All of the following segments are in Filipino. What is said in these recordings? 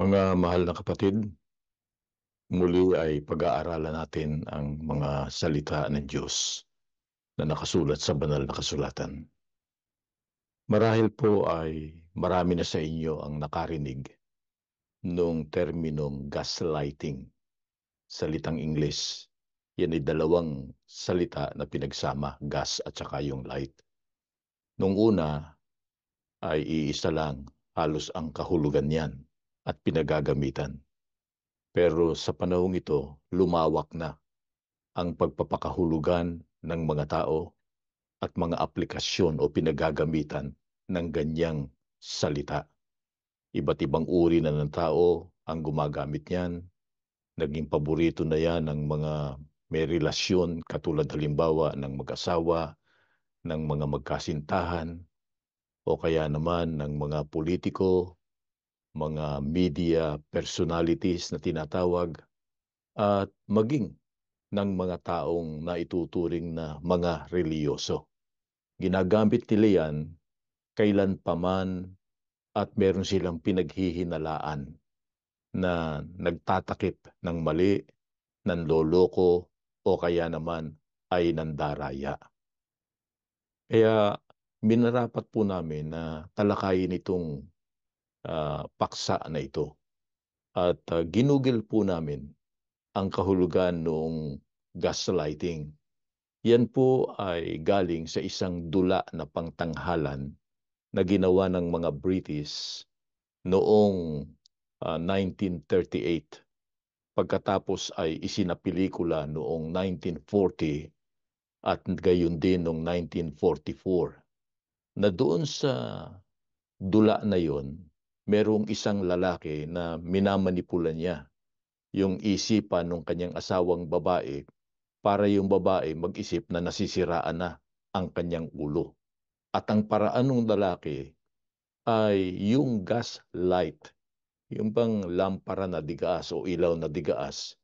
Mga mahal na kapatid, muli ay pag-aaralan natin ang mga salita ng Diyos na nakasulat sa banal na kasulatan. Marahil po ay marami na sa inyo ang nakarinig noong terminong gaslighting, salitang Ingles. Yan ay dalawang salita na pinagsama, gas at saka yung light. Nung una ay iisa lang, halos ang kahulugan niyan at pinagagamitan. Pero sa panahong ito, lumawak na ang pagpapakahulugan ng mga tao at mga aplikasyon o pinagagamitan ng ganyang salita. Iba't ibang uri na ng tao ang gumagamit niyan. Naging paborito na yan ng mga may relasyon katulad halimbawa ng mag-asawa, ng mga magkasintahan, o kaya naman ng mga politiko, mga media personalities na tinatawag, at maging ng mga taong naituturing na mga reliyoso. Ginagamit nila yan kailan paman at meron silang pinaghihinalaan na nagtatakip ng mali, nanloloko, o kaya naman ay nandaraya. Kaya minarapat po namin na talakayin itong paksa na ito. At ginugol po namin ang kahulugan noong gaslighting. Yan po ay galing sa isang dula na pangtanghalan na ginawa ng mga British noong 1938. Pagkatapos ay isinapelikula noong 1940 at gayon din noong 1944. Na doon sa dula na yon, merong isang lalaki na minamanipula niya yung isipan ng kanyang asawang babae para yung babae mag-isip na nasisiraan na ang kanyang ulo. At ang paraan ng lalaki ay yung gas light, yung bang lampara na digaas o ilaw na digaas.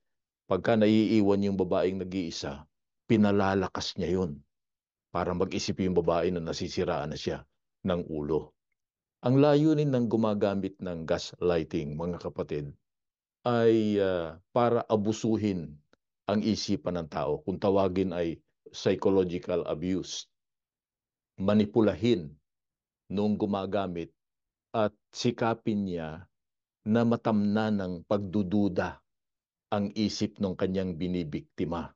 Pagka naiiwan yung babaeng nag-iisa, pinalalakas niya yun para mag-isip yung babae na nasisiraan na siya ng ulo. Ang layunin ng gumagamit ng gaslighting, mga kapatid, ay para abusuhin ang isipan ng tao. Kung tawagin ay psychological abuse. Manipulahin nung gumagamit at sikapin niya na matamna ng pagdududa ang isip ng kanyang binibiktima.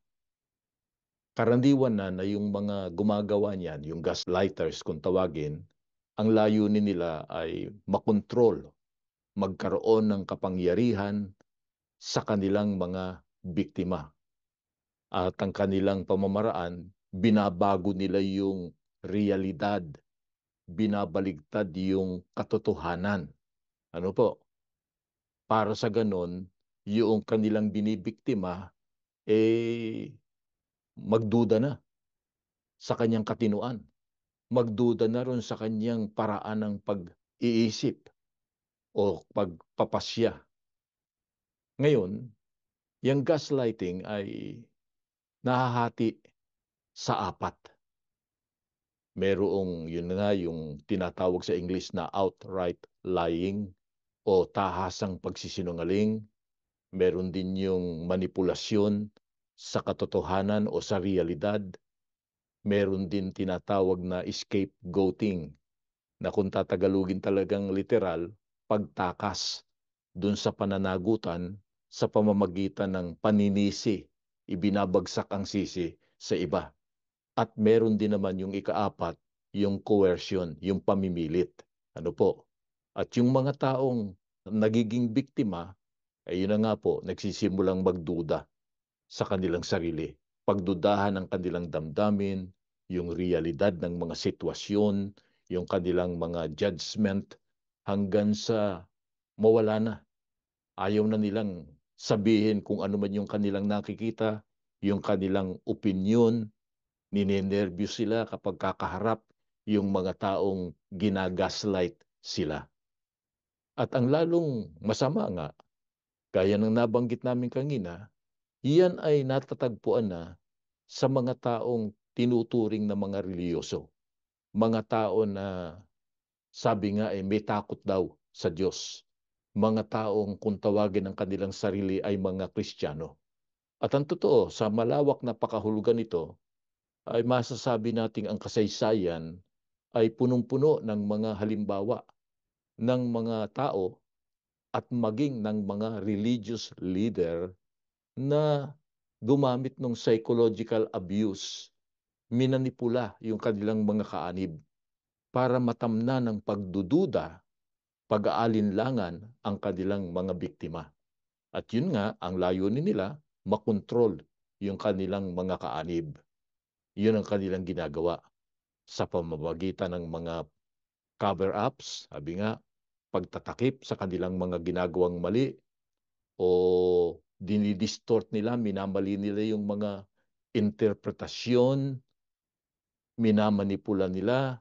Karaniwan na yung mga gumagawa niyan, yung gaslighters kung tawagin, ang layunin nila ay makontrol, magkaroon ng kapangyarihan sa kanilang mga biktima. At ang kanilang pamamaraan, binabago nila yung realidad, binabaligtad yung katotohanan. Ano po? Para sa ganon, yung kanilang binibiktima, magduda na sa kanyang katinuan. Magduda na ron sa kanyang paraan ng pag-iisip o pagpapasya. Ngayon, yung gaslighting ay nahahati sa apat. Merong yun nga yung tinatawag sa English na outright lying o tahasang pagsisinungaling. Meron din yung manipulasyon sa katotohanan o sa realidad. Meron din tinatawag na scapegoating na kung tatagalugin talagang literal, pagtakas dun sa pananagutan sa pamamagitan ng paninisi, ibinabagsak ang sisi sa iba. At meron din naman yung ikaapat, yung coercion, yung pamimilit. Ano po? At yung mga taong nagiging biktima, ay yun na nga po, nagsisimulang magduda sa kanilang sarili. Pagdudahan ng kanilang damdamin, yung realidad ng mga sitwasyon, yung kanilang mga judgment, hanggang sa mawala na. Ayaw na nilang sabihin kung ano man yung kanilang nakikita, yung kanilang opinion, ninenervyos sila kapag kakaharap yung mga taong ginagaslight sila. At ang lalong masama nga, gaya ng nabanggit namin kanina, iyan ay natatagpuan na sa mga taong tinuturing na mga reliyoso. Mga tao na sabi nga may takot daw sa Diyos. mga taong kung tawagin ang kanilang sarili ay mga Kristiyano. At ang totoo, sa malawak na pakahulugan nito, ay masasabi nating ang kasaysayan ay punong-puno ng mga halimbawa ng mga tao at maging ng mga religious leader na gumamit ng psychological abuse, minanipula yung kanilang mga kaanib para matamna ng pagdududa, pag-aalinlangan ang kanilang mga biktima. At yun nga, ang layunin nila, makontrol yung kanilang mga kaanib. Yun ang kanilang ginagawa sa pamamagitan ng mga cover-ups, sabi nga, pagtatakip sa kanilang mga ginagawang mali o dinidistort nila, minamali nila yung mga interpretasyon, minamanipula nila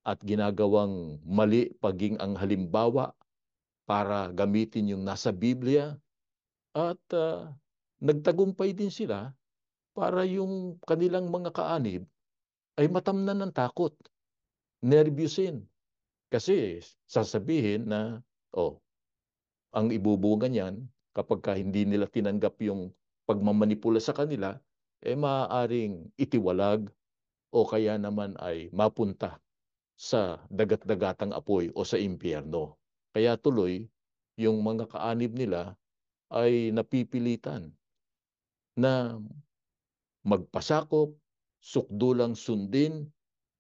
at ginagawang mali paging ang halimbawa para gamitin yung nasa Biblia at nagtagumpay din sila para yung kanilang mga kaanib ay matamnan ng takot, nervyusin. Kasi sasabihin na, oh, ang ibubunga niyan, kapag ka hindi nila tinanggap yung pagmamanipula sa kanila, eh maaaring itiwalag o kaya naman ay mapunta sa dagat-dagatang apoy o sa impyerno. Kaya tuloy, yung mga kaanib nila ay napipilitan na magpasakop, sukdulang sundin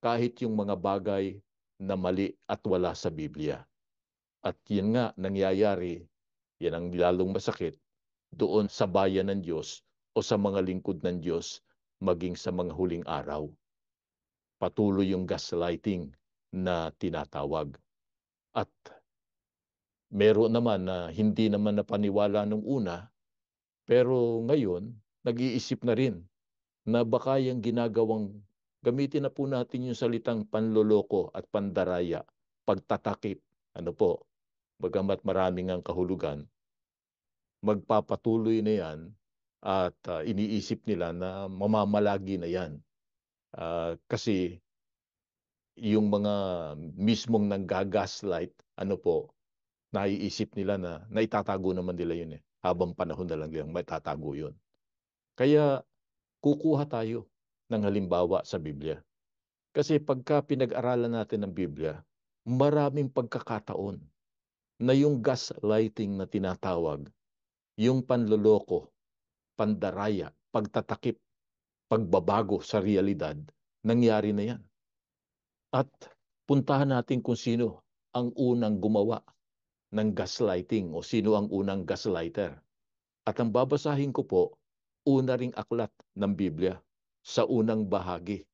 kahit yung mga bagay na mali at wala sa Biblia. At yun nga, nangyayari, yan ang lalong masakit, doon sa bayan ng Diyos o sa mga lingkod ng Diyos maging sa mga huling araw. Patuloy yung gaslighting na tinatawag. At meron naman na hindi naman napaniwala nung una, pero ngayon, nag-iisip na rin na baka yung ginagawang, gamitin na po natin yung salitang panloloko at pandaraya, pagtatakip, ano po, bagamat maraming ang kahulugan, magpapatuloy na yan at iniisip nila na mamamalagi na yan. Kasi yung mga mismong nanggagaslight, ano po, naiisip nila na naitatago naman nila yun eh. Habang panahon na lang nilang maitatago yun. Kaya kukuha tayo ng halimbawa sa Biblia. Kasi pagka pinag-aralan natin ng Biblia, maraming pagkakataon na yung gaslighting na tinatawag, yung panloloko, pandaraya, pagtatakip, pagbabago sa realidad, nangyari na yan. At puntahan natin kung sino ang unang gumawa ng gaslighting o sino ang unang gaslighter. At ang babasahin ko po, una ring aklat ng Biblia sa unang bahagi.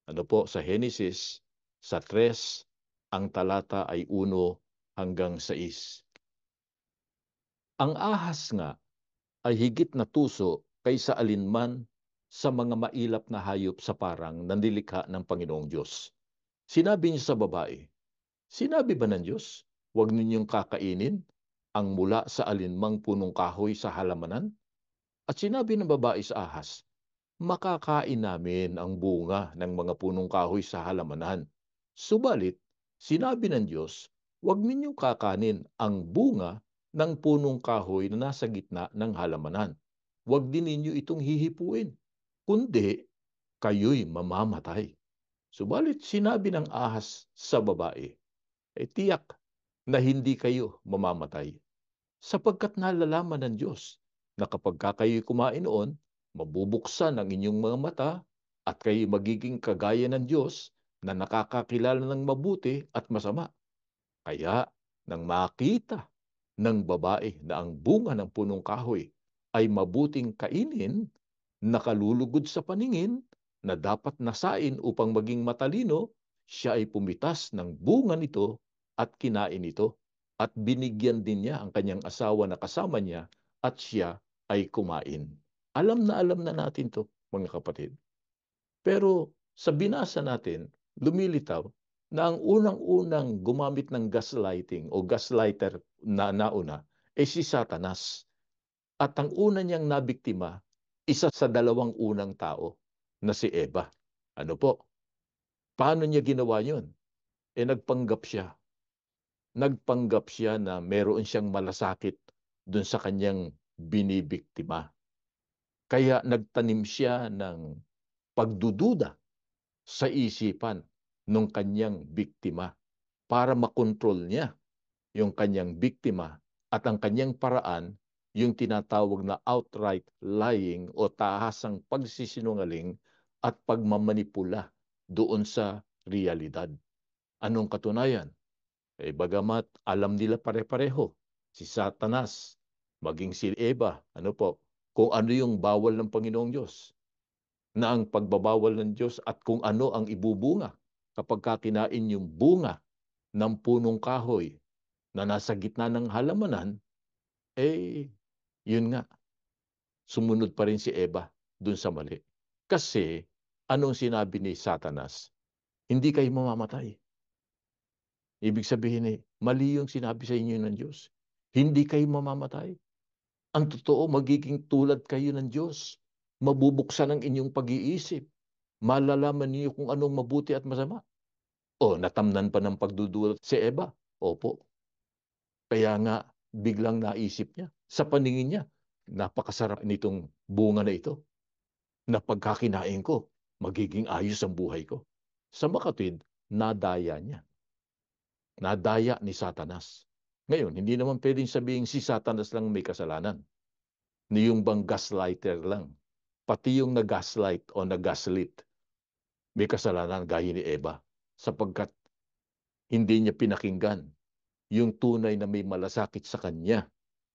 Ano po, sa Genesis, sa 3, ang talata ay 1 hanggang 6. Ang ahas nga ay higit na tuso kaysa alinman sa mga mailap na hayop sa parang na nilikha ng Panginoong Diyos. Sinabi niya sa babae, sinabi ba ng Diyos, huwag ninyong kakainin ang mula sa alinmang punong kahoy sa halamanan? At sinabi ng babae sa ahas, makakain namin ang bunga ng mga punong kahoy sa halamanan. Subalit, sinabi ng Diyos, huwag ninyong kakanin ang bunga ng punong kahoy na nasa gitna ng halamanan. Huwag din ninyo itong hihipuin, kundi kayo'y mamamatay. Subalit, sinabi ng ahas sa babae, tiyak na hindi kayo mamamatay sapagkat nalalaman ng Diyos na kapag kayo'y kumain noon, mabubuksan ang inyong mga mata at kayo magiging kagaya ng Diyos na nakakakilala ng mabuti at masama. Kaya nang makita ng babae na ang bunga ng punong kahoy ay mabuting kainin, nakalulugod sa paningin na dapat nasain upang maging matalino, siya ay pumitas ng bunga nito at kinain ito. At binigyan din niya ang kanyang asawa na kasama niya at siya ay kumain. Alam na natin to, mga kapatid. Pero sa binasa natin, lumilitaw na ang unang-unang gumamit ng gaslighting o gaslighter na nauna ay si Satanas. At ang una niyang nabiktima, isa sa dalawang unang tao na si Eva. Ano po? Paano niya ginawa yun? Nagpanggap siya nagpanggap siya na meron siyang malasakit dun sa kanyang binibiktima. Kaya nagtanim siya ng pagdududa sa isipan ng kanyang biktima para makontrol niya yung kanyang biktima at ang kanyang paraan yung tinatawag na outright lying o tahasang pagsisinungaling at pagmamanipula doon sa realidad. Anong katunayan? Bagamat alam nila pare-pareho, si Satanas, maging si Eva, kung ano yung bawal ng Panginoong Diyos, na ang pagbabawal ng Diyos at kung ano ang ibubunga kapag kakinain yung bunga ng punong kahoy na nasa gitna ng halamanan, yun nga, sumunod pa rin si Eva dun sa mali. Kasi, anong sinabi ni Satanas? Hindi kayo mamamatay. Ibig sabihin mali yung sinabi sa inyo ng Diyos. Hindi kayo mamamatay. Ang totoo, magiging tulad kayo ng Diyos. Mabubuksan ang inyong pag-iisip. Malalaman niyo kung anong mabuti at masama. O, natamnan pa ng pagdudulot si Eva. Opo. Kaya nga, biglang naisip niya, sa paningin niya, napakasarap nitong bunga na ito. Na pagkakinain ko, magiging ayos ang buhay ko. Sa makatwid, nadaya niya. Nadaya ni Satanas. Ngayon, hindi naman pwedeng sabihin si Satanas lang may kasalanan. Ni yung bang gaslighter lang. Pati yung nag-gaslight o nag-gaslit, may kasalanan gaya ni Eva. Sapagkat hindi niya pinakinggan yung tunay na may malasakit sa kanya,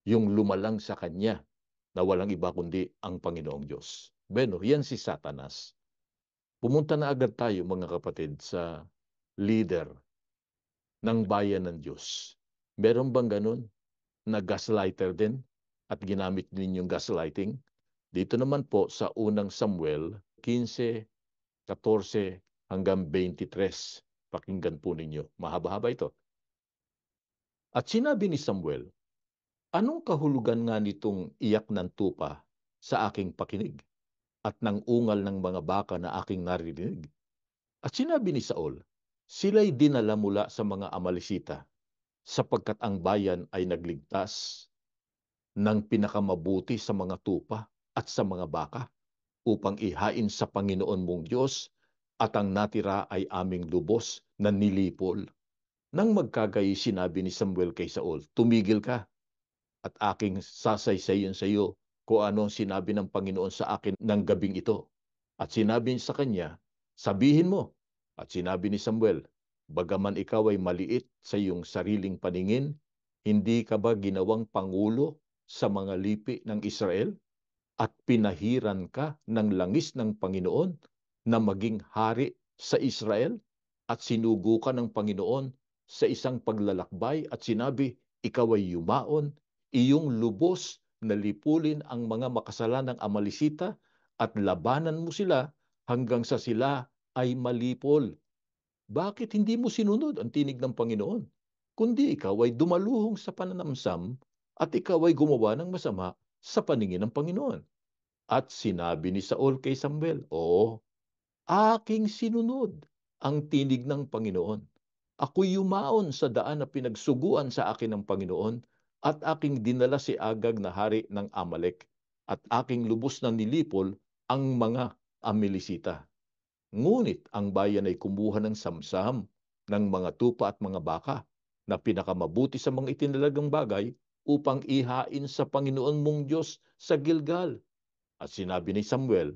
yung lumalang sa kanya, na walang iba kundi ang Panginoong Diyos. Beno, yan si Satanas. Pumunta na agad tayo mga kapatid sa leader ng bayan ng Diyos. Meron bang ganun na gaslighter din at ginamit din yung gaslighting? Dito naman po sa unang Samuel 15:14 hanggang 23. Pakinggan po ninyo. Mahaba-haba ito. At sinabi ni Samuel, anong kahulugan nga nitong iyak ng tupa sa aking pakinig at ng ungal ng mga baka na aking narinig? At sinabi ni Saul, sila'y dinala mula sa mga Amalisita sapagkat ang bayan ay nagligtas ng pinakamabuti sa mga tupa at sa mga baka upang ihain sa Panginoon mong Diyos at ang natira ay aming lubos na nilipol. Nang magkagayi sinabi ni Samuel kay Saul, tumigil ka at aking sasaysayin sa iyo kung ano sinabi ng Panginoon sa akin ng gabing ito. At sinabi sa kanya, sabihin mo. At sinabi ni Samuel, bagaman ikaw ay maliit sa iyong sariling paningin, hindi ka ba ginawang pangulo sa mga lipi ng Israel? At pinahiran ka ng langis ng Panginoon na maging hari sa Israel? At sinugo ka ng Panginoon sa isang paglalakbay at sinabi, ikaw ay yumaon, iyong lubos na lipulin ang mga makasalanang Amalisita at labanan mo sila hanggang sa sila ay malipol. Bakit hindi mo sinunod ang tinig ng Panginoon? Kundi ikaw ay dumaluhong sa pananamsam at ikaw ay gumawa ng masama sa paningin ng Panginoon. At sinabi ni Saul kay Samuel, oo, aking sinunod ang tinig ng Panginoon. Ako'y yumaon sa daan na pinagsuguan sa akin ng Panginoon at aking dinala si Agag na hari ng Amalek at aking lubos na nilipol ang mga Amilisita. Ngunit ang bayan ay kumuha ng samsam ng mga tupa at mga baka na pinakamabuti sa mga itinalagang bagay upang ihain sa Panginoon mong Diyos sa Gilgal. At sinabi ni Samuel,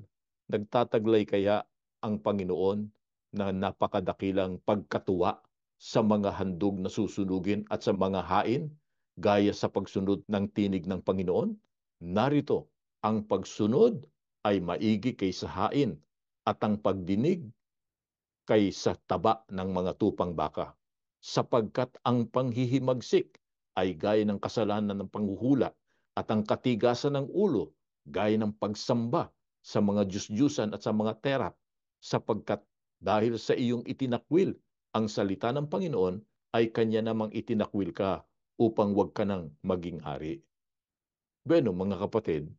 nagtataglay kaya ang Panginoon na napakadakilang pagkatuwa sa mga handog na susunugin at sa mga hain, gaya sa pagsunod ng tinig ng Panginoon? Narito, ang pagsunod ay maigi kaysa hain at ang pagdinig kaysa taba ng mga tupang baka. Sapagkat ang panghihimagsik ay gaya ng kasalanan ng panghuhula at ang katigasan ng ulo gaya ng pagsamba sa mga Diyos-Diyusan at sa mga terap, sapagkat dahil sa iyong itinakwil ang salita ng Panginoon, ay kanya namang itinakwil ka upang wag ka nang maging hari. Bueno, mga kapatid,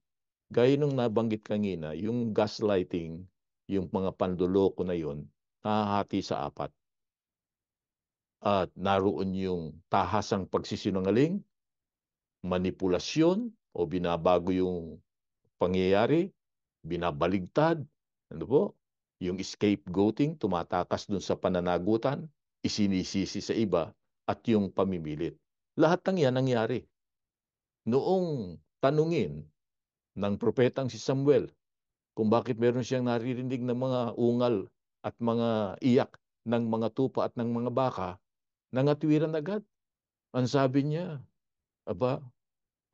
gaya nung nabanggit kanina, yung gaslighting, yung mga panduloko na yon, nahahati sa apat. at naroon yung tahasang pagsisinungaling, manipulasyon o binabago yung pangyayari, binabaligtad, ano po, yung scapegoating, tumatakas dun sa pananagutan, isinisisi sa iba, at yung pamimilit. Lahat ng yan nangyari. Noong tanungin ng propetang si Samuel kung bakit meron siyang naririnig ng mga ungal at mga iyak ng mga tupa at ng mga baka, nangatwiran agad. Ang sabi niya, aba,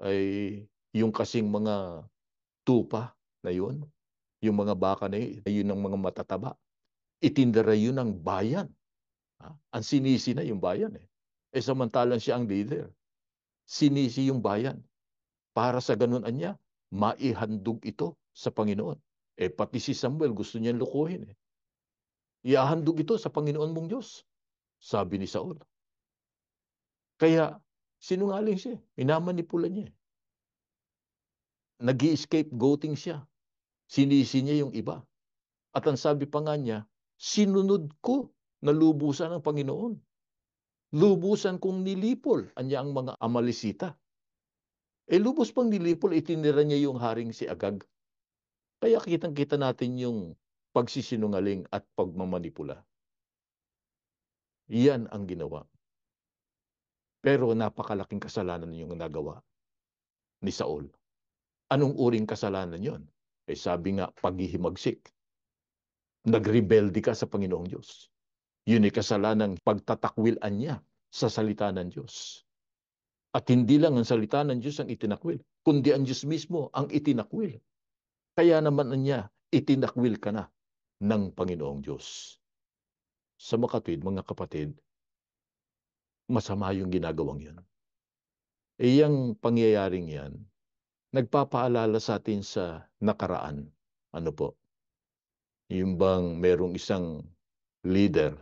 ay yung kasing mga tupa na yun, yung mga baka na yun ang mga matataba. Itindara yun ng bayan. Ha? Ang sinisi na yung bayan eh. Eh samantalang siya ang leader. Sinisi yung bayan. Para sa ganun niya, maihandog ito sa Panginoon. Eh pati si Samuel gusto niyang lukuhin eh. Iahandog ito sa Panginoon mong Diyos, sabi ni Saul. Kaya sinungaling siya. Minamanipula niya. Nag-i-scapegoating siya. Sinisi niya yung iba. At ang sabi pa nga niya, sinunod ko na lubusan ng Panginoon. Lubusan kong nilipol anya ang mga Amalisita. Eh lubos pang nilipol, itinira niya yung haring si Agag. Kaya kitang-kita natin yung pagsisinungaling at pagmamanipula. Yan ang ginawa. Pero napakalaking kasalanan yung nagawa ni Saul. Anong uring kasalanan yon? Eh sabi nga, paghihimagsik. Nagrebelde ka sa Panginoong Diyos. Yun ay kasalanang pagtatakwilan niya sa salita ng Diyos. At hindi lang ang salita ng Diyos ang itinakwil, kundi ang Diyos mismo ang itinakwil. Kaya naman niya, itinakwil ka na ng Panginoong Diyos. Sa makatwid, mga kapatid, masama yung ginagawang yan. E yung pangyayaring yan, nagpapaalala sa atin sa nakaraan. Ano po? Yung bang merong isang leader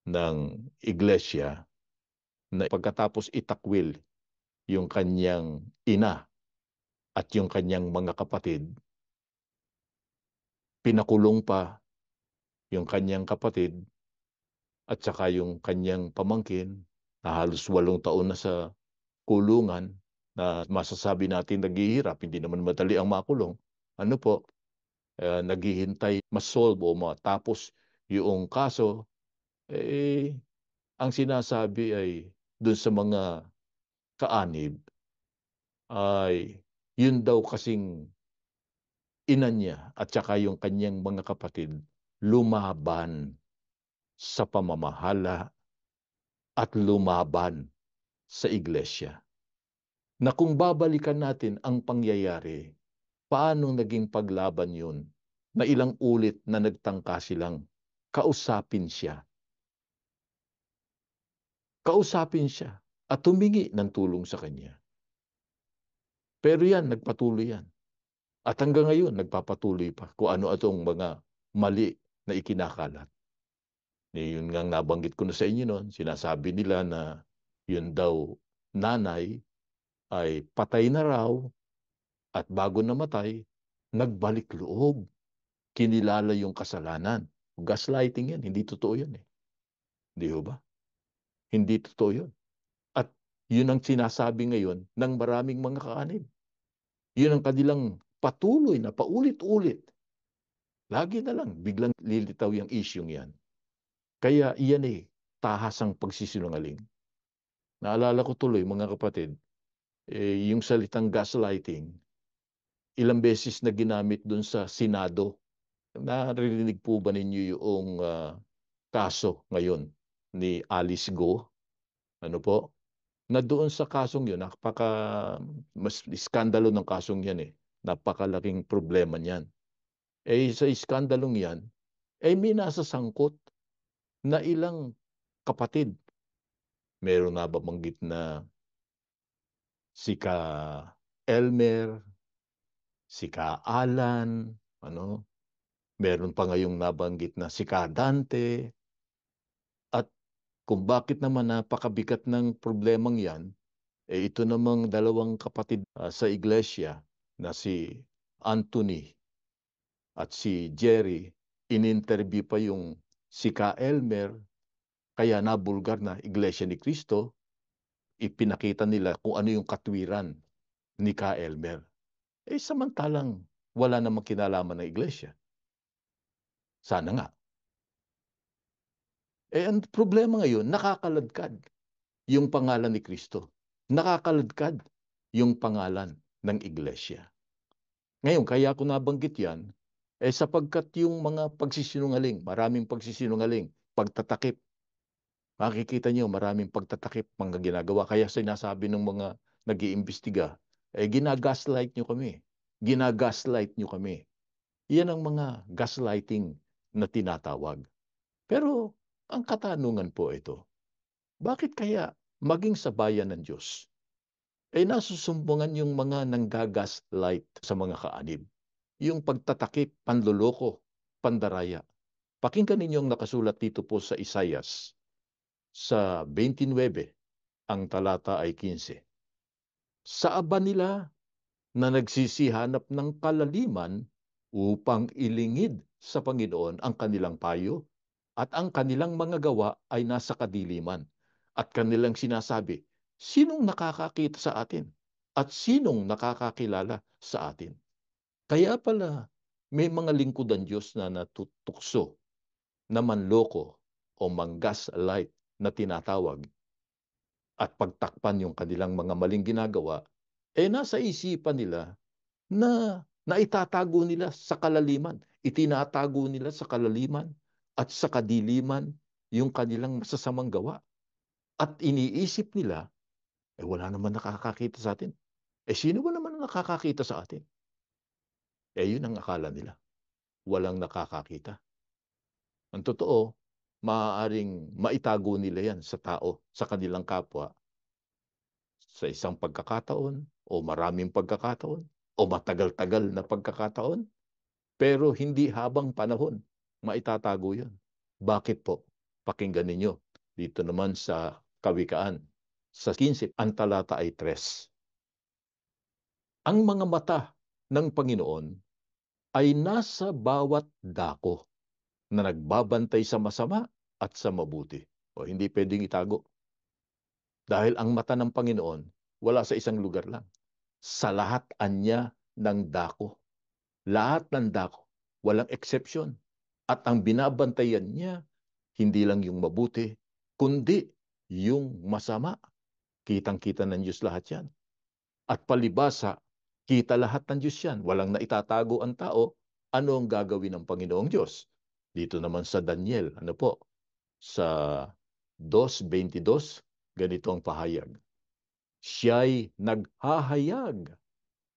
ng iglesia na pagkatapos itakwil yung kanyang ina at yung kanyang mga kapatid, pinakulong pa yung kanyang kapatid at saka yung kanyang pamangkin na halos 8 taon na sa kulungan na masasabi natin naghihirap, hindi naman madali ang makulong. Ano po, naghihintay ma-solve o matapos yung kaso, eh, ang sinasabi ay dun sa mga kaanib ay yun daw kasing ina niya at saka yung kanyang mga kapatid lumaban sa pamamahala at lumaban sa iglesia. Na kung babalikan natin ang pangyayari, paano naging paglaban yun na ilang ulit na nagtangka silang kausapin siya. Kausapin siya at humingi ng tulong sa kanya. Pero yan, nagpatuloy yan. At hanggang ngayon, nagpapatuloy pa kung ano atong mga mali na ikinakalat. Yun nga nabanggit ko na sa inyo noon, sinasabi nila na yun daw nanay ay patay na raw at bago namatay, nagbalik loob. Kinilala yung kasalanan. Gaslighting yan, hindi totoo yan eh. Di ba? Hindi totoo yun. At yun ang sinasabi ngayon ng maraming mga kaanib. Yun ang kanilang patuloy na paulit-ulit. Lagi na lang, biglang lilitaw yung isyong yan. Kaya iyan eh, tahasang pagsisinungaling. Naalala ko tuloy, mga kapatid, yung salitang gaslighting, ilang beses na ginamit dun sa Senado. Naririnig po ba ninyo yung kaso ngayon ni Alice Go? Ano po? Na doon sa kasong yun, mas iskandalo ng kasong yan eh. Napakalaking problema niyan. Eh sa iskandalong yan, eh may nasasangkot na ilang kapatid. Meron na babanggit na si Ka Elmer, si Ka Alan, ano, meron pa ngayong nabanggit na si Ka Dante, at kung bakit naman napakabigat ng problemang yan, eh ito namang dalawang kapatid sa iglesia na si Anthony at si Jerry, in-interview pa yung si Ka Elmer Kaya nabulgar na Iglesia ni Cristo, ipinakita nila kung ano yung katwiran ni Ka Elmer. Samantalang wala namang kinalaman ng Iglesia. Sana nga. Ang problema ngayon, nakakaladkad yung pangalan ni Kristo. Nakakaladkad yung pangalan ng Iglesia. Ngayon, kaya ko nabanggit yan, sapagkat yung mga pagsisinungaling, maraming pagsisinungaling, pagtatakip, makikita niyo maraming pagtatakip mga ginagawa. Kaya sinasabi ng mga nag-iimbestiga, ginagaslight niyo kami. Ginagaslight niyo kami. Yan ang mga gaslighting na tinatawag. Pero ang katanungan po ito, bakit kaya maging sa bayan ng Diyos, nasusumbungan yung mga nanggagaslight sa mga kaanib? Yung pagtatakip, panluloko, pandaraya. Pakinggan ninyo ang nakasulat dito po sa Isaias sa 29, ang talata ay 15. Sa aba nila na nagsisihanap ng kalaliman upang ilingid sa Panginoon ang kanilang payo at ang kanilang mga gawa ay nasa kadiliman. At kanilang sinasabi, sinong nakakakita sa atin? At sinong nakakakilala sa atin? Kaya pala, may mga lingkudan Diyos na natutukso, na manloko o manggaslight na tinatawag at pagtakpan yung kanilang mga maling ginagawa, nasa isipan nila na naitatago nila sa kalaliman. Itinatago nila sa kalaliman at sa kadiliman yung kanilang masasamang gawa. At iniisip nila, wala naman nakakakita sa atin. Sino ba naman ang nakakakita sa atin? Yun ang akala nila. Walang nakakakita. Ang totoo, maaaring maitago nila yan sa tao, sa kanilang kapwa, sa isang pagkakataon, o maraming pagkakataon, o matagal-tagal na pagkakataon, pero hindi habang panahon maitatago yun. Bakit po? Pakinggan ninyo. Dito naman sa Kawikaan, sa 15, ang talata ay 3. Ang mga mata ng Panginoon ay nasa bawat dako na nagbabantay sa masama at sa mabuti. O hindi pwedeng itago. Dahil ang mata ng Panginoon, wala sa isang lugar lang. Sa lahat anya ng dako. Lahat ng dako. Walang exception. At ang binabantayan niya, hindi lang yung mabuti, kundi yung masama. Kitang-kita ng Diyos lahat yan. At palibasa, kita lahat ng Diyos yan. Walang naitatago ang tao. Ano ang gagawin ng Panginoong Diyos? Dito naman sa Daniel, ano po? Sa 2:22, ganito ang pahayag. Siya'y naghahayag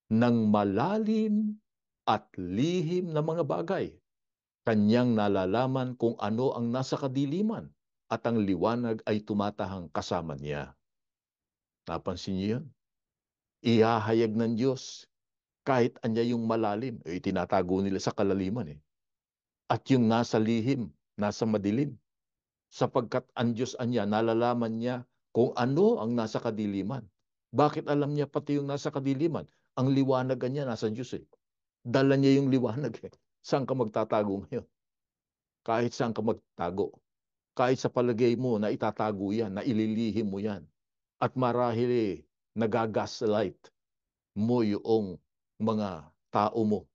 ng malalim at lihim na mga bagay. Kanyang nalalaman kung ano ang nasa kadiliman at ang liwanag ay tumatahang kasama niya. Napansin niyo yun? Ihahayag ng Diyos kahit anya yung malalim. Tinatago nila sa kalaliman eh. At yung nasa lihim, nasa madilim. Sapagkat ang Diyos anya, nalalaman niya kung ano ang nasa kadiliman. Bakit alam niya pati yung nasa kadiliman? Ang liwanag niya nasa Diyos eh. Dala niya yung liwanag eh. Saan ka magtatago ngayon? Kahit saan ka magtago. Kahit sa palagay mo na itatago yan, na ililihim mo yan. At marahil nagagaslight mo yung mga tao mo.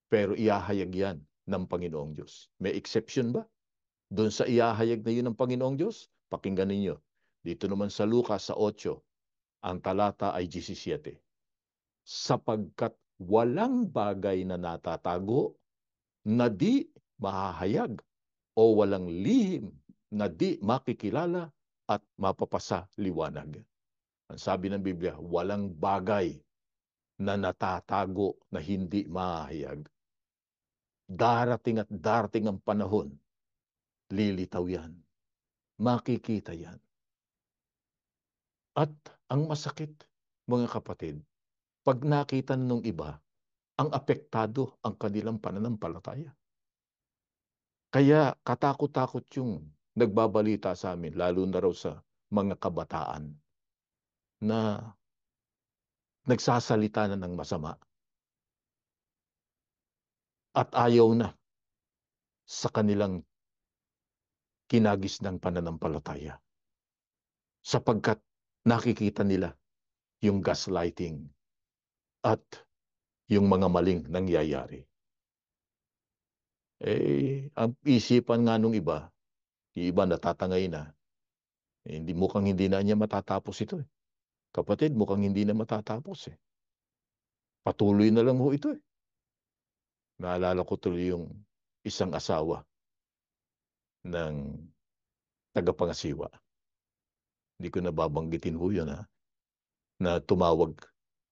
Pero iahayag yan ng Panginoong Diyos. May exception ba? Doon sa iahayag na yun ng Panginoong Diyos, pakinggan ninyo. Dito naman sa Lucas sa 8, ang talata ay 17. Sapagkat walang bagay na natatago na di mahahayag o walang lihim na di makikilala at mapapasa liwanag. Ang sabi ng Biblia, walang bagay na natatago na hindi mahahayag. Darating at darating ang panahon, lilitaw yan. Makikita yan. At ang masakit, mga kapatid, pag nakita ng iba, ang apektado ang kanilang pananampalataya. Kaya katakot-takot yung nagbabalita sa amin, lalo na raw sa mga kabataan, na nagsasalita na ng masama at ayaw na sa kanilang kinagis ng pananampalataya sapagkat nakikita nila yung gaslighting at yung mga maling nangyayari. Ang isipan nga nung iba, yung iba natatangay na, hindi mukhang hindi na niya matatapos ito eh. Kapatid, mukhang hindi na matatapos eh. Patuloy na lang ho ito eh. Naalala ko tuloy yung isang asawa ng tagapangasiwa. Hindi ko nababanggitin ho yun ha. Na tumawag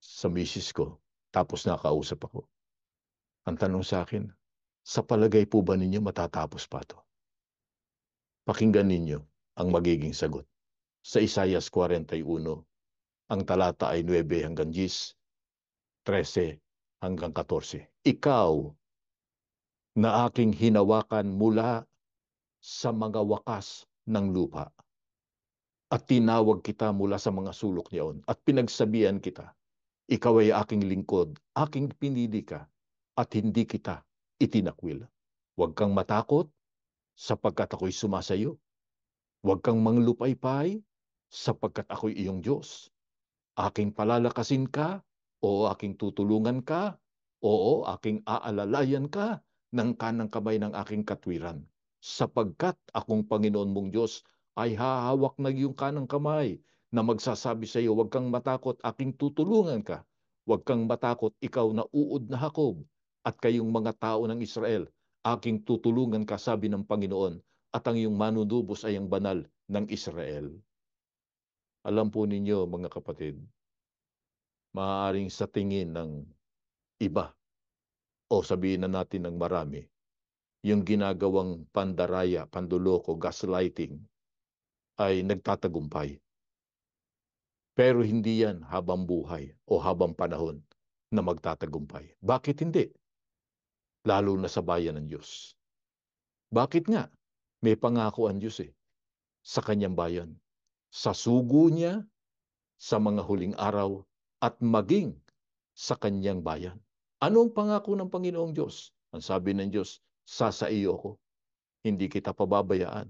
sa misis ko, tapos nakausap ako. Ang tanong sa akin, sa palagay po ba ninyo matatapos pa to? Pakinggan ninyo ang magiging sagot. Sa Isaias 41, ang talata ay 9 hanggang 10, 13 hanggang 14. Ikaw na aking hinawakan mula sa mga wakas ng lupa at tinawag kita mula sa mga sulok niyaon at pinagsabihan kita, ikaw ay aking lingkod, aking pinili ka at hindi kita itinakwil. Huwag kang matakot sapagkat ako'y sumasayo. Huwag kang manglupaypay sapagkat ako'y iyong Diyos. Aking palalakasin ka, o aking tutulungan ka, oo, aking aalalayan ka ng kanang kamay ng aking katwiran. Sapagkat akong Panginoon mong Diyos ay hahawak na iyong kanang kamay na magsasabi sa iyo, huwag kang matakot, aking tutulungan ka. Huwag kang matakot, ikaw na uod na Hakob at kayong mga tao ng Israel. Aking tutulungan ka, sabi ng Panginoon, at ang iyong manunubos ay ang banal ng Israel. Alam po ninyo, mga kapatid, maaaring sa tingin ng iba o sabihin na natin ng marami, yung ginagawang pandaraya, panduloko, gaslighting ay nagtatagumpay. Pero hindi yan habang buhay o habang panahon na magtatagumpay. Bakit hindi? Lalo na sa bayan ng Diyos. Bakit nga? May pangako ang Diyos sa kanyang bayan. Sa sugo niya, sa mga huling araw, at maging sa kanyang bayan. Ano ang pangako ng Panginoong Diyos? Ang sabi ng Diyos, sasaiyo ko, hindi kita pababayaan.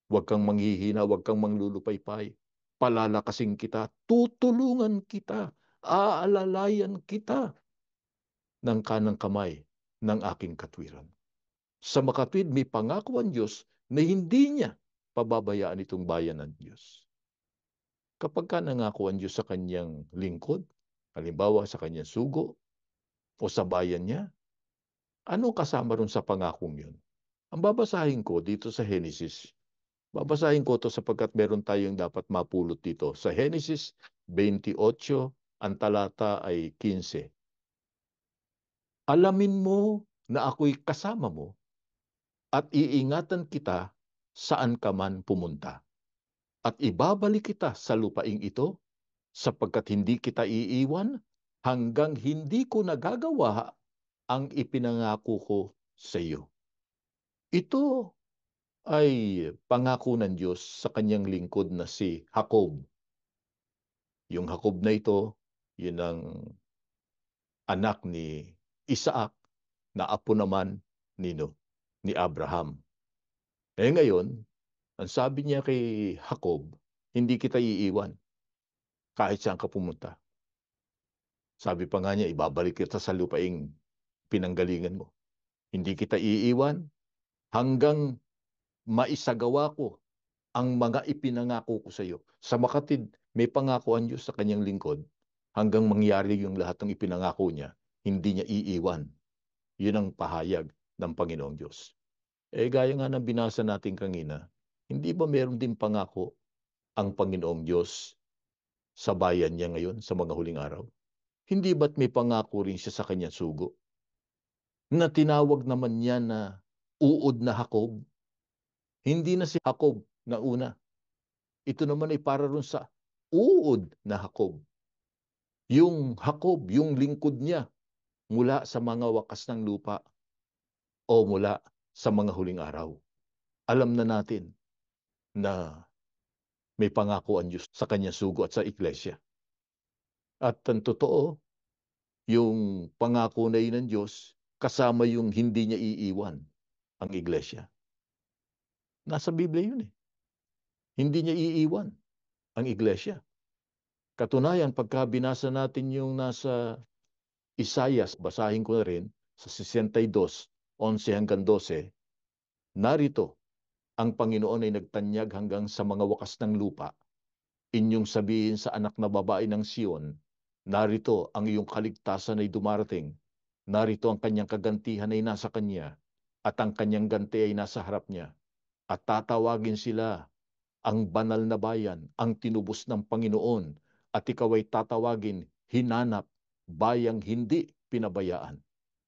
Huwag kang manghihina, huwag kang manglulupaypay. Palalakasin kita, tutulungan kita, aalalayan kita ng kanang kamay ng aking katwiran. Sa makatwid, may pangako ang Diyos na hindi niya pababayaan itong bayan ng Diyos. Kapag ka nangako ang Diyos sa kanyang lingkod, halimbawa sa kanyang sugo o sa bayan niya, ano kasama ron sa pangakong yun? Ang babasahin ko dito sa Genesis, babasahin ko to sapagkat meron tayong dapat mapulot dito. Sa Genesis 28, ang talata ay 15. Alamin mo na ako'y kasama mo at iingatan kita saan ka man pumunta. At ibabalik kita sa lupaing ito sapagkat hindi kita iiwan hanggang hindi ko nagagawa ang ipinangako ko sa iyo. Ito ay pangako ng Diyos sa kanyang lingkod na si Jacob. Yung Jacob na ito, yun ang anak ni Isaac na apo naman ni Abraham. Ngayon, ang sabi niya kay Jacob, hindi kita iiwan kahit saan ka pumunta. Sabi pa nga niya, ibabalik kita sa lupaing pinanggalingan mo. Hindi kita iiwan hanggang maisagawa ko ang mga ipinangako ko sa iyo. Sa makatid, may pangako ang Diyos sa kanyang lingkod hanggang mangyari yung lahat ng ipinangako niya, hindi niya iiwan. Yun ang pahayag ng Panginoong Diyos. Gaya nga ng binasa natin kanina, hindi ba meron din pangako ang Panginoong Diyos sa bayan niya ngayon sa mga huling araw? Hindi ba't may pangako rin siya sa kanyang sugo? Na tinawag naman niya na uod na Hakob. Hindi na si Hakob na una. Ito naman ay para rin sa uod na Hakob. Yung Hakob, yung lingkod niya mula sa mga wakas ng lupa o mula sa mga huling araw. Alam na natin na may pangako ang Diyos sa kanyang sugo at sa iglesia. At ang totoo, yung pangako na yun ng Diyos, kasama yung hindi niya iiwan ang iglesia. Nasa Biblia yun eh. Hindi niya iiwan ang iglesia. Katunayan, pagka binasa natin yung nasa Isaias, basahin ko na rin, sa 62, 11 hanggang 12, narito, ang Panginoon ay nagtanyag hanggang sa mga wakas ng lupa. Inyong sabihin sa anak na babae ng Siyon, narito ang iyong kaligtasan ay dumarating. Narito ang kanyang kagantihan ay nasa kanya, at ang kanyang ganti ay nasa harap niya. At tatawagin sila ang banal na bayan, ang tinubos ng Panginoon, at ikaw ay tatawagin, hinanap, bayang hindi pinabayaan.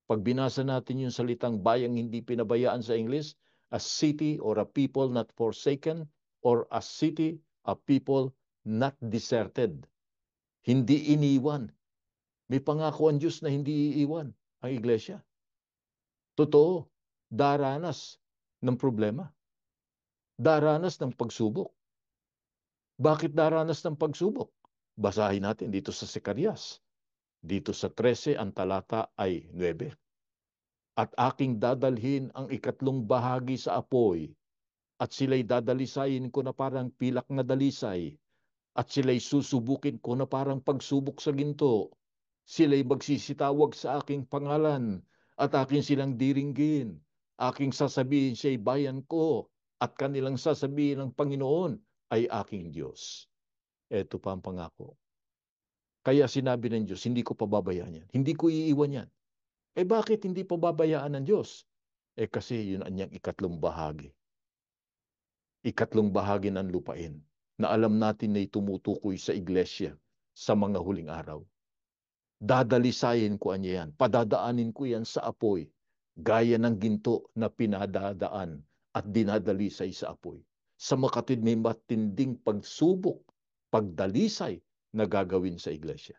Pag binasa natin yung salitang bayang hindi pinabayaan sa English, a city or a people not forsaken, or a city, a people not deserted. Hindi iniwan. May pangako ang Diyos na hindi iiwan ang iglesia. Totoo, daranas ng problema. Daranas ng pagsubok. Bakit daranas ng pagsubok? Basahin natin dito sa Secarias. Dito sa 13, ang talata ay 9. At aking dadalhin ang ikatlong bahagi sa apoy, at sila'y dadalisayin ko na parang pilak na dalisay, at sila'y susubukin ko na parang pagsubok sa ginto. Sila'y magsisitawag sa aking pangalan, at aking silang diringgin. Aking sasabihin siya'y bayan ko, at kanilang sasabihin ng Panginoon ay aking Diyos. Ito pa ang pangako. Kaya sinabi ng Diyos, hindi ko pababayaan yan. Hindi ko iiwan yan. Bakit hindi pababayaan ng Diyos? Kasi yun ang niyang ikatlong bahagi. Ikatlong bahagi ng lupain na alam natin na tumutukoy sa iglesia sa mga huling araw. Dadalisayin ko niya yan. Padadaanin ko yan sa apoy, gaya ng ginto na pinadadaan at dinadalisay sa apoy. Sa makatwid may matinding pagsubok, pagdalisay na gagawin sa iglesia.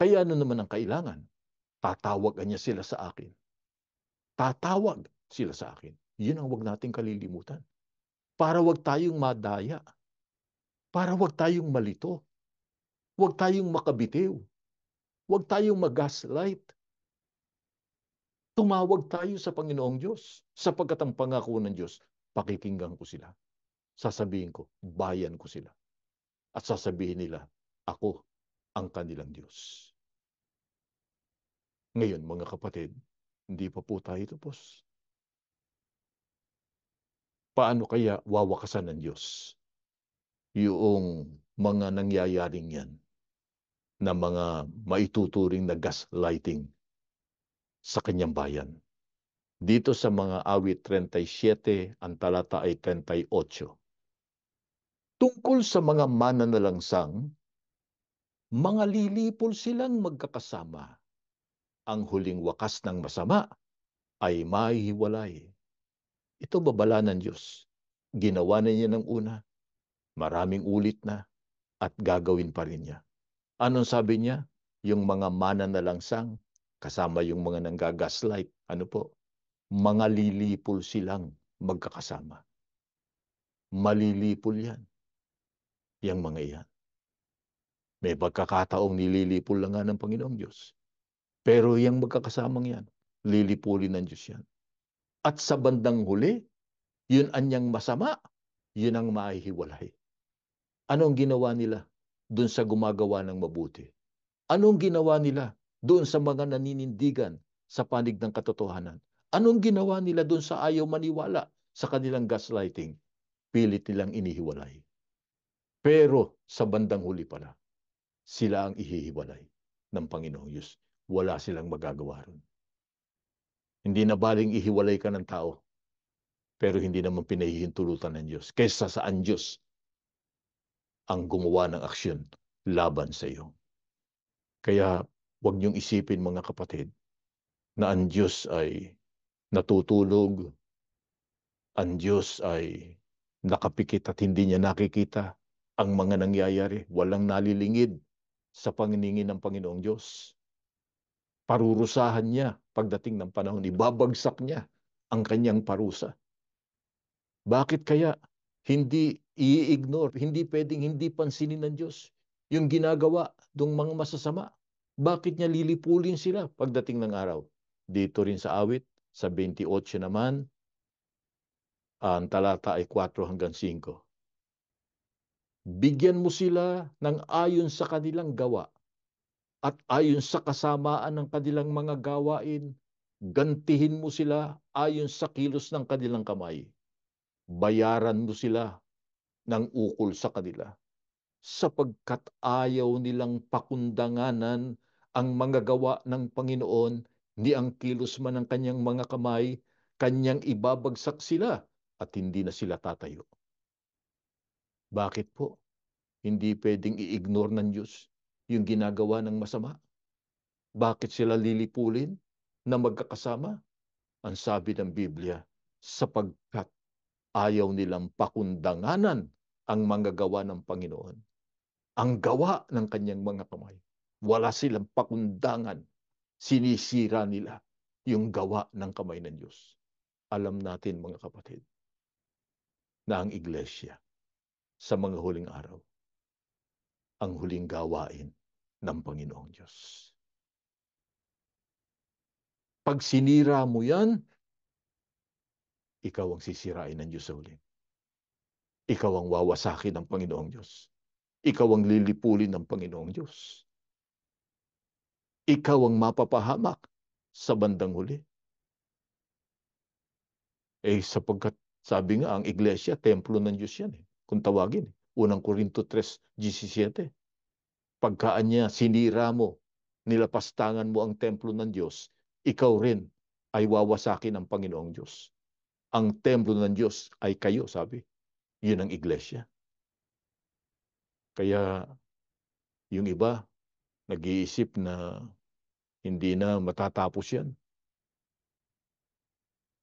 Kaya ano naman ang kailangan? Tatawagan niya sila sa akin. Tatawag sila sa akin. Yun ang wag nating kalilimutan. Para wag tayong madaya. Para wag tayong malito. Wag tayong makabitiw. Wag tayong mag-gaslight. Tumawag tayo sa Panginoong Diyos. Sapagkat ang pangako ng Diyos, pakikinggan ko sila. Sasabihin ko, bayan ko sila. At sasabihin nila, ako ang kanilang Diyos. Ngayon, mga kapatid, hindi pa po tayo tapos. Paano kaya wawakasan ng Diyos yung mga nangyayaring yan na mga maituturing na gaslighting sa kanyang bayan? Dito sa mga awit 37, ang talata ay 38. Tungkol sa mga mananalangsang, mga lilipol silang magkakasama. Ang huling wakas ng masama ay mahihiwalay. Ito babala ng Diyos. Ginawa na niya ng una, maraming ulit na, at gagawin pa rin niya. Anong sabi niya? Yung mga mananalangsang, kasama yung mga nanggagaslight, ano po? Mga lilipol silang magkakasama. Malilipol yan. Yang mga iyan. May pagkakataong nililipol lang nga ng Panginoong Diyos. Pero yung magkakasamang yan, lilipulin ng Diyos yan. At sa bandang huli, yun anyang masama, yun ang mahihiwalay. Anong ginawa nila doon sa gumagawa ng mabuti? Anong ginawa nila doon sa mga naninindigan sa panig ng katotohanan? Anong ginawa nila doon sa ayaw maniwala sa kanilang gaslighting? Pilit nilang inihiwalay. Pero sa bandang huli pala, sila ang ihihiwalay ng Panginoong Diyos. Wala silang magagawa ron. Hindi na baling ihiwalay ka ng tao, pero hindi naman pinahihintulutan ng Diyos. Kaysa saan Diyos ang gumawa ng aksyon laban sa iyo. Kaya huwag niyong isipin, mga kapatid, na ang Diyos ay natutulog, ang Diyos ay nakapikit at hindi niya nakikita ang mga nangyayari. Walang nalilingid sa panginingin ng Panginoong Diyos. Parurusahan niya pagdating ng panahon, ibabagsak niya ang kanyang parusa. Bakit kaya hindi i-ignore, hindi pwedeng hindi pansinin ng Diyos yung ginagawa ng mga masasama? Bakit niya lilipulin sila pagdating ng araw? Dito rin sa awit, sa 28 naman, Ang talata ay 4 hanggang 5. Bigyan mo sila ng ayon sa kanilang gawa at ayon sa kasamaan ng kanilang mga gawain, gantihin mo sila ayon sa kilos ng kanilang kamay. Bayaran mo sila ng ukol sa kanila, sapagkat ayaw nilang pakundanganan ang mga gawa ng Panginoon, ni ang kilos man ng kanyang mga kamay, kanyang ibabagsak sila at hindi na sila tatayo. Bakit po? Hindi pwedeng i-ignore ng Diyos yung ginagawa ng masama. Bakit sila lilipulin na magkakasama? Ang sabi ng Biblia, sapagkat ayaw nilang pakundanganan ang mga gawa ng Panginoon, ang gawa ng kanyang mga kamay. Wala silang pakundangan. Sinisira nila yung gawa ng kamay ng Diyos. Alam natin, mga kapatid, na ang iglesia sa mga huling araw, ang huling gawain ng Panginoong Diyos. Pag sinira mo yan, ikaw ang sisirain ng Diyos sa huli. Ikaw ang wawasakin ng Panginoong Diyos. Ikaw ang lilipulin ng Panginoong Diyos. Ikaw ang mapapahamak sa bandang huli. Sapagkat sabi nga, ang iglesia, templo ng Diyos yan. Kung tawagin, unang Korinto 3:17. Pagkaan niya, sinira mo, nilapastangan mo ang templo ng Diyos, ikaw rin ay wawasakin ng Panginoong Diyos. Ang templo ng Diyos ay kayo, sabi. Yun ang iglesia. Kaya yung iba, nag-iisip na hindi na matatapos yan.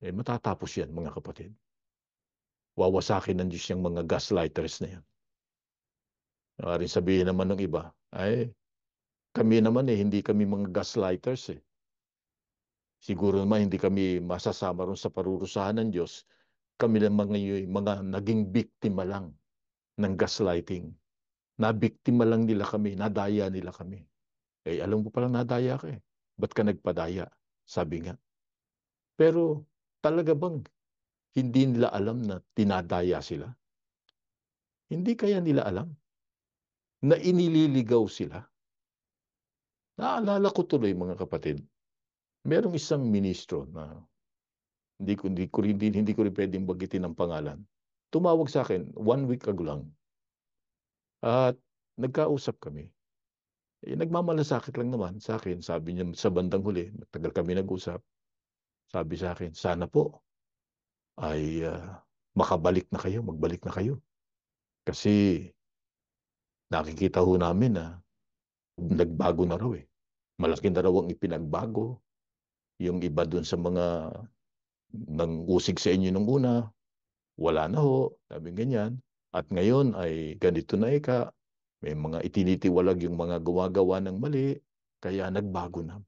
Matatapos yan, mga kapatid. Wawasakin ng Diyos yung mga gaslighters na yan. Maaaring sabihin naman ng iba, kami naman hindi kami mga gaslighters eh. Siguro naman hindi kami masasama ron sa parurusahan ng Diyos. Kami lang mga naging biktima lang ng gaslighting. Nabiktima lang nila kami, nadaya nila kami. Alam mo palang nadaya ka eh. Ba't ka nagpadaya? Sabi nga. Pero talaga bang hindi nila alam na tinadaya sila? Hindi kaya nila alam na inililigaw sila? Naalala ko tuloy, mga kapatid, merong isang ministro na hindi ko rin pwedeng bagitin ng pangalan. Tumawag sa akin 1 week ago lang. At nagkausap kami. Nagmamalasakit lang naman sa akin. Sabi niya sa bandang huli, matagal kami nag-usap. Sabi sa akin, sana po ay magbalik na kayo. Kasi nakikita ho namin na nagbago na raw eh. Malaki na raw ang ipinagbago. Yung iba dun sa mga nang usig sa inyo nung una, wala na ho, sabi ganyan. At ngayon ay ganito na may mga itinitiwalag yung mga gumagawa ng mali, kaya nagbago na.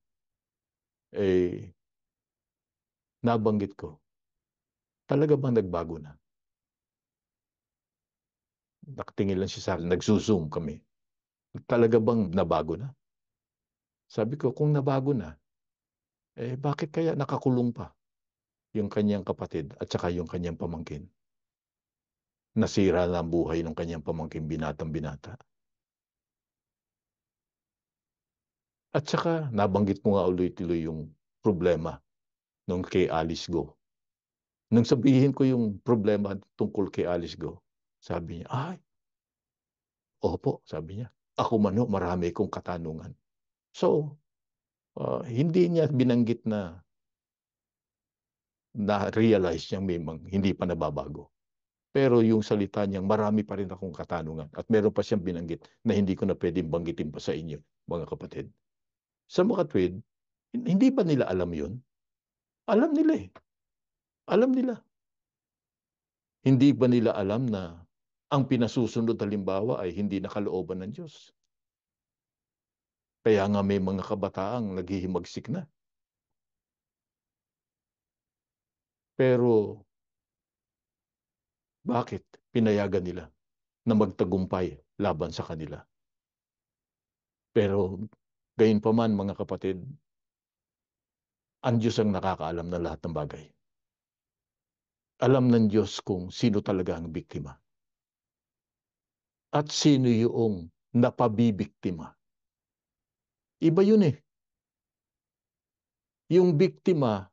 Nabanggit ko, talaga bang nagbago na? Nakatingin lang siya sa akin, nagsuzoom kami. Talaga bang nabago na? Sabi ko, kung nabago na, bakit kaya nakakulong pa yung kanyang kapatid at saka yung kanyang pamangkin? Nasira na ang buhay ng kanyang pamangkin, binatang binata. At saka, nabanggit mo nga ulit-tuloy yung problema nung kay Alice Go. Nung sabihin ko yung problema tungkol kay Alice Go, sabi niya, opo, sabi niya. Ako man ho, marami kong katanungan. So, hindi niya binanggit na-realize niya hindi pa nababago. Pero yung salita niyang marami pa rin akong katanungan at meron pa siyang binanggit na hindi ko na pwedeng banggitin pa sa inyo, mga kapatid. Sa mga tweed, hindi ba nila alam yun? Alam nila eh. Alam nila. Hindi ba nila alam na ang pinasusunod halimbawa ay hindi nakalooban ng Diyos? Kaya nga may mga kabataang naghihimagsik na. Pero bakit pinayagan nila na magtagumpay laban sa kanila? Pero gayon pa man, mga kapatid, ang Diyos ang nakakaalam ng lahat ng bagay. Alam ng Diyos kung sino talaga ang biktima at sino yung napabibiktima. Iba yun eh. Yung biktima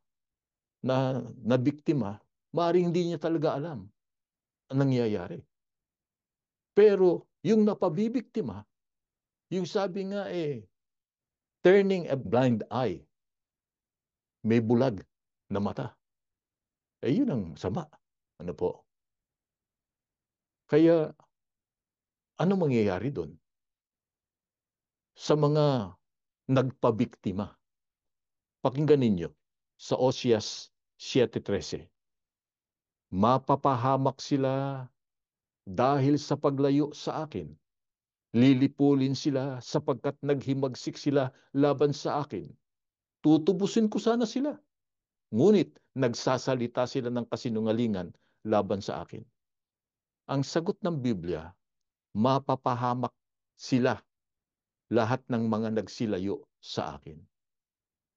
na biktima, maaaring hindi niya talaga alam ang nangyayari. Pero yung napabibiktima, yung sabi nga turning a blind eye, may bulag na mata. Yun ang sama. Ano po? Kaya, ano mangyayari doon sa mga nagpabiktima? Pakinggan ninyo sa Osias 7:13. Mapapahamak sila dahil sa paglayo sa akin. Lilipulin sila sapagkat naghimagsik sila laban sa akin. Tutubusin ko sana sila. Ngunit nagsasalita sila ng kasinungalingan laban sa akin. Ang sagot ng Biblia, mapapahamak sila lahat ng mga nagsilayo sa akin.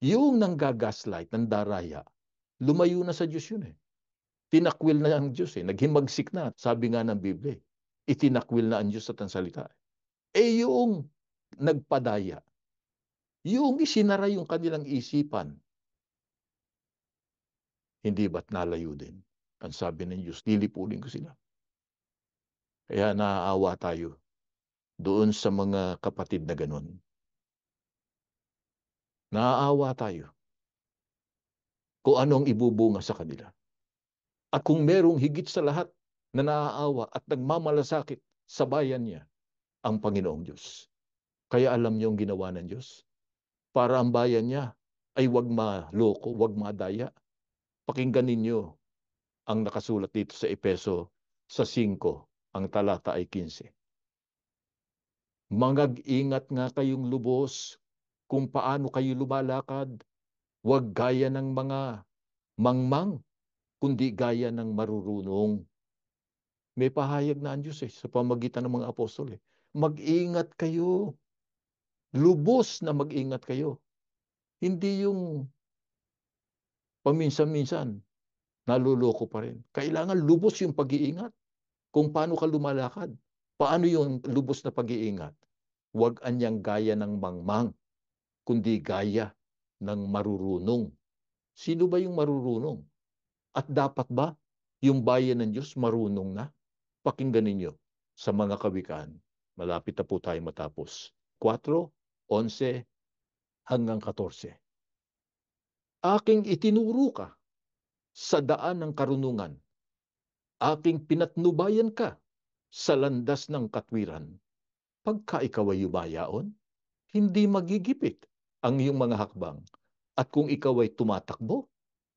Yung nanggagaslight, ng daraya, lumayo na sa Diyos yun eh. Tinakwil na ang Diyos eh. Naghimagsik na. Sabi nga ng Biblia, itinakwil na ang Diyos at ang salita. Yung nagpadaya, yung isinara yung kanilang isipan, hindi ba't nalayo din? Ang sabi ng Diyos, lilipulin ko sila. Kaya naaawa tayo doon sa mga kapatid na ganun. Naaawa tayo kung anong ibubunga sa kanila. At kung merong higit sa lahat na naaawa at nagmamalasakit sa bayan niya, ang Panginoong Diyos. Kaya alam niyo ang ginawa ng Diyos? Para ang bayan niya ay wag maloko, wag madaya. Pakinggan ninyo ang nakasulat dito sa Epeso sa 5, ang talata ay 15. Mangag-ingat nga kayong lubos kung paano kayo lumalakad, wag gaya ng mga mangmang, kundi gaya ng marurunong. May pahayag na ang Diyos sa pamagitan ng mga apostol. Mag-ingat kayo. Lubos na mag-ingat kayo. Hindi yung paminsan-minsan, naluloko pa rin. Kailangan lubos yung pag-iingat. Kung paano ka lumalakad. Paano yung lubos na pag-iingat? Huwag anyang gaya ng mangmang, kundi gaya ng marurunong. Sino ba yung marurunong? At dapat ba yung bayan ng Diyos marunong na? Pakinggan ninyo sa mga kawikaan. Malapit na po tayo matapos. 4:11 hanggang 14. Aking itinuro ka sa daan ng karunungan. Aking pinatnubayan ka sa landas ng katwiran. Pagka ikaw ay yumayaon, hindi magigipit ang iyong mga hakbang. At kung ikaw ay tumatakbo,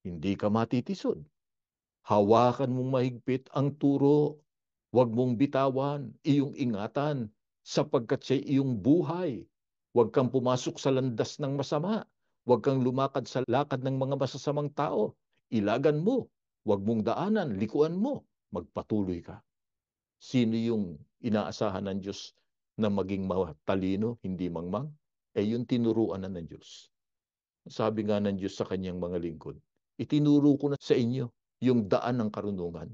hindi ka matitisod. Hawakan mong mahigpit ang turo, huwag mong bitawan, iyong ingatan, sapagkat sa iyong buhay. Huwag kang pumasok sa landas ng masama. Huwag kang lumakad sa lakad ng mga masasamang tao. Ilagan mo, huwag mong daanan, likuan mo, magpatuloy ka. Sino yung inaasahan ng Diyos na maging matalino, hindi mangmang? Yung tinuruan na ng Diyos. Sabi nga ng Diyos sa kanyang mga lingkod, itinuro ko na sa inyo yung daan ng karunungan.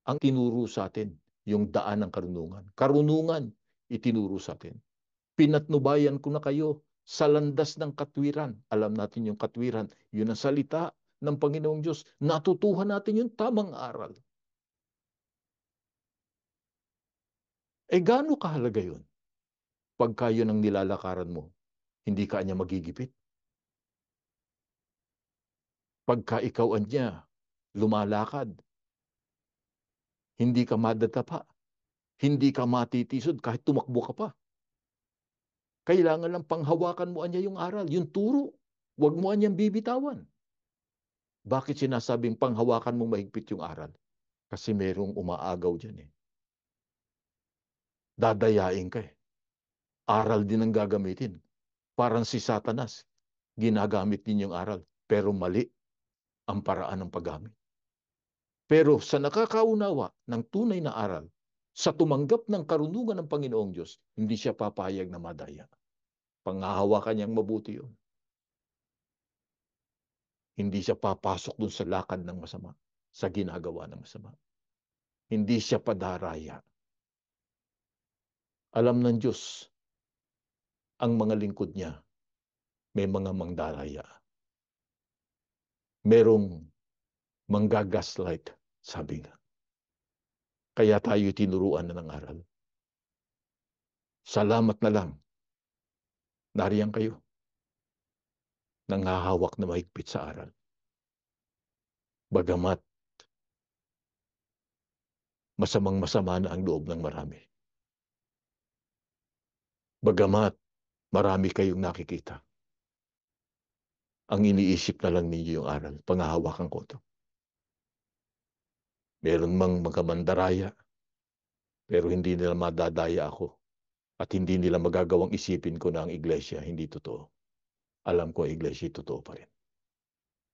Ang tinuro sa atin, yung daan ng karunungan. Karunungan, itinuro sa atin. Pinatnubayan ko na kayo sa landas ng katwiran. Alam natin yung katwiran, yun ang salita ng Panginoong Diyos. Natutuhan natin yung tamang aral. Gaano kahalaga yun? Pagka yun ang nilalakaran mo, hindi ka niya magigipit. Pagka ikaw niya lumalakad, hindi ka madatapa, hindi ka matitisod kahit tumakbo ka pa. Kailangan lang panghawakan mo niya yung aral, yung turo. Huwag mo niyang bibitawan. Bakit sinasabing panghawakan mo mahigpit yung aral? Kasi merong umaagaw dyan Dadayain ka Aral din ang gagamitin. Parang si Satanas, ginagamit din yung aral, pero mali ang paraan ng paggamit. Pero sa nakakaunawa ng tunay na aral, sa tumanggap ng karunungan ng Panginoong Diyos, hindi siya papayag na madaya. Panghahawakan niyang mabuti yun. Hindi siya papasok dun sa lakad ng masama. sa ginagawa ng masama. Hindi siya padaraya. Alam ng Diyos ang mga lingkod niya may mga mangdaraya. Merong manggagaslight, sabi nga. Kaya tayo tinuruan na ng aral. Salamat na lang. Nariyan kayo. Nanghahawak na mahigpit sa aral. Bagamat masamang masama na ang loob ng marami. Bagamat marami kayong nakikita. Ang iniisip na lang ninyo yung aral. Panghahawakan ko ito. Meron mang mga mandaraya, pero hindi nila madadaya ako. At hindi nila magagawang isipin ko na ang iglesia hindi totoo. Alam ko ang iglesia totoo pa rin.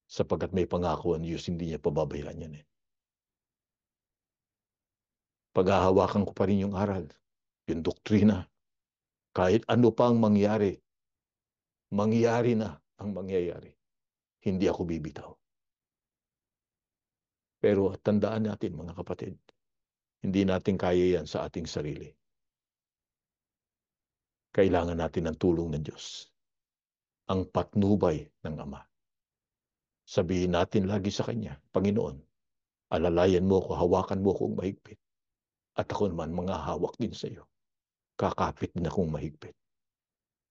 Sapagkat may pangako ang Diyos, hindi niya pababayaan yan eh. Paghahawakan ko pa rin yung aral, yung doktrina. Kahit ano pa ang mangyari, mangyari na ang mangyayari. Hindi ako bibitaw. Pero tandaan natin mga kapatid, hindi natin kaya yan sa ating sarili. Kailangan natin ng tulong ng Diyos. Ang patnubay ng Ama. Sabihin natin lagi sa Kanya, Panginoon, alalayan mo ako, hawakan mo akong mahigpit. At ako naman mga hawak din sa iyo. Kakapit din akong mahigpit.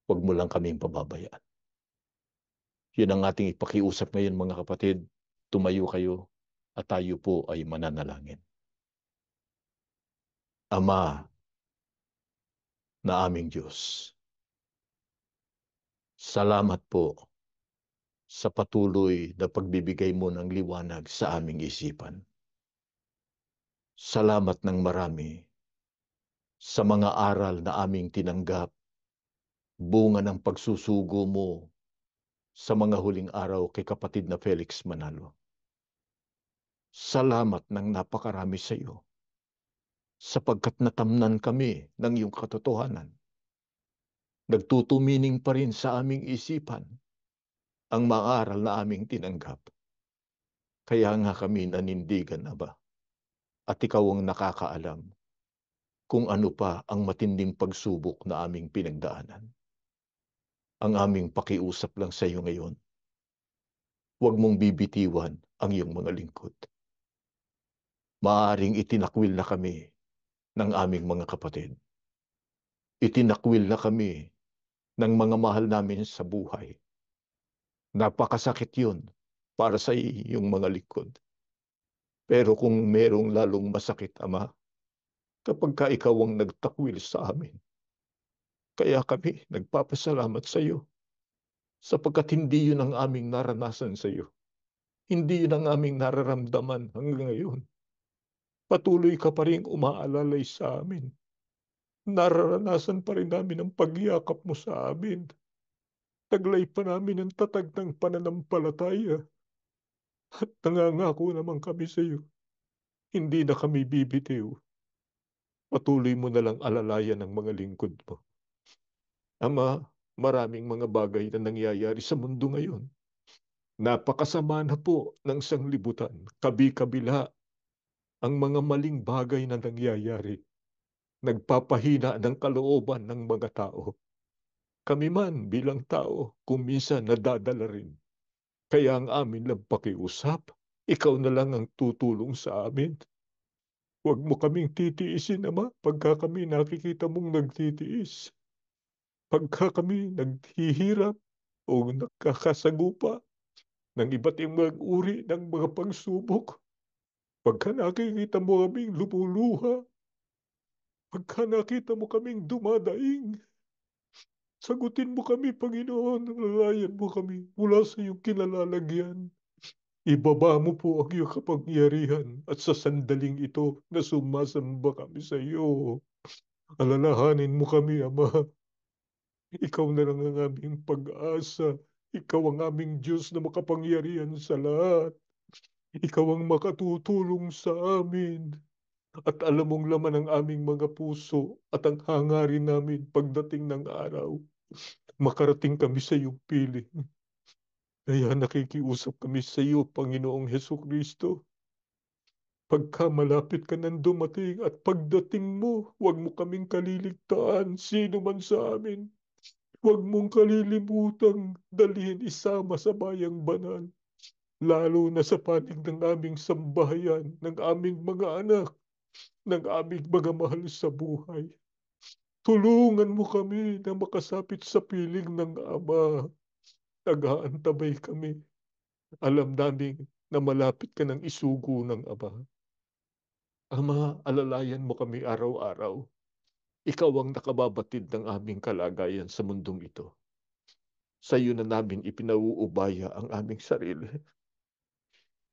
Huwag mo lang kaming pababayaan. Yun ang ating ipakiusap ngayon mga kapatid. Tumayo kayo at tayo po ay mananalangin. Ama na aming Diyos, salamat po sa patuloy na pagbibigay mo ng liwanag sa aming isipan. Salamat ng marami sa mga aral na aming tinanggap, bunga ng pagsusugo mo sa mga huling araw kay kapatid na Felix Manalo. Salamat ng napakarami sa iyo sapagkat natamnan kami ng iyong katotohanan. Nagtutumining pa rin sa aming isipan ang mga aral na aming tinanggap. Kaya nga kami nanindigan na ba? At ikaw ang nakakaalam kung ano pa ang matinding pagsubok na aming pinagdaanan. Ang aming pakiusap lang sa iyo ngayon, huwag mong bibitiwan ang iyong mga lingkod. Maaring itinakwil na kami ng aming mga kapatid. Itinakwil na kami ng mga mahal namin sa buhay. Napakasakit yun para sa iyong mga lingkod. Pero kung merong lalong masakit, Ama, kapag ka ikaw ang nagtakwil sa amin, kaya kami nagpapasalamat sa iyo sapagkat hindi yun ang aming naranasan sa iyo. Hindi yun ang aming nararamdaman hanggang ngayon. Patuloy ka pa rin umaalalay sa amin. Nararanasan pa rin namin ang pagyakap mo sa amin. Taglay pa namin ang tatag ng pananampalataya. At nangangako naman kami sa iyo. Hindi na kami bibitiw. Patuloy mo na lang alalayan ang mga lingkod mo. Ama, maraming mga bagay na nangyayari sa mundo ngayon. Napakasama na po ng sanglibutan. Kabi-kabila ang mga maling bagay na nangyayari. Nagpapahina ng kalooban ng mga tao. Kami man bilang tao, kung minsan nadadala rin. Kaya ang amin lang pakiusap, ikaw na lang ang tutulong sa amin. Huwag mo kaming titiisin, Ama, pagka kami nakikita mong nagtitiis. Pagka kami naghihirap o nagkakasagupa ng iba't ibang uri ng mga pagsubok, pagka nakikita mo kaming lumuluha, pagka nakita mo kaming dumadaing, sagutin mo kami, Panginoon, lalayan mo kami mula sa iyong kinalalagyan. Ibaba mo po ang iyong kapangyarihan at sa sandaling ito na sumasamba kami sa iyo. Alalahanin mo kami, Ama. Ikaw na lang ang aming pag-asa. Ikaw ang aming Diyos na makapangyarihan sa lahat. Ikaw ang makatutulong sa amin. At alam mong laman ang aming mga puso at ang hangarin namin pagdating ng araw. Makarating kami sa iyong piling. Kaya nakikiusap kami sa iyo, Panginoong Heso Kristo. Pagka malapit ka nang dumating at pagdating mo, huwag mo kaming kaliligtaan, sino man sa amin. Huwag mong kalilimutang dalhin isama sa bayang banal, lalo na sa panig ng aming sambahayan, ng aming mga anak, ng aming mga mahal sa buhay. Tulungan mo kami na makasapit sa piling ng Ama. Nag-aantabay kami. Alam namin na malapit ka ng isugo ng Ama. Ama, alalayan mo kami araw-araw. Ikaw ang nakababatid ng aming kalagayan sa mundong ito. Sa iyo na namin ipinauubaya ang aming sarili.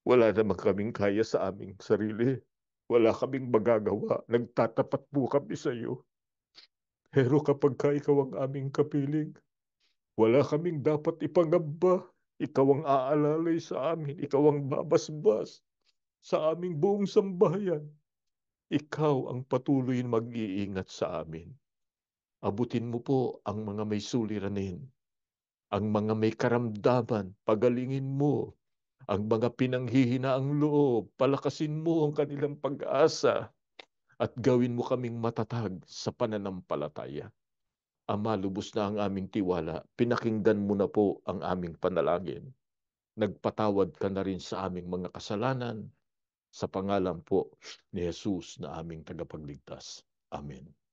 Wala namang kaming kaya sa aming sarili. Wala kaming magagawa. Nagtatapat po kami sa iyo. Pero kapag ka ikaw ang aming kapiling, wala kaming dapat ipangamba. Ikaw ang aalalay sa amin. Ikaw ang babasbas sa aming buong sambahayan. Ikaw ang patuloy mag-iingat sa amin. Abutin mo po ang mga may suliranin, ang mga may karamdaman, pagalingin mo, ang mga pinanghihinaang loob, palakasin mo ang kanilang pag-asa, at gawin mo kaming matatag sa pananampalataya. Ama, lubos na ang aming tiwala, pinakinggan mo na po ang aming panalangin. Nagpatawad ka na rin sa aming mga kasalanan, sa pangalan po ni Jesus na aming tagapagligtas. Amen.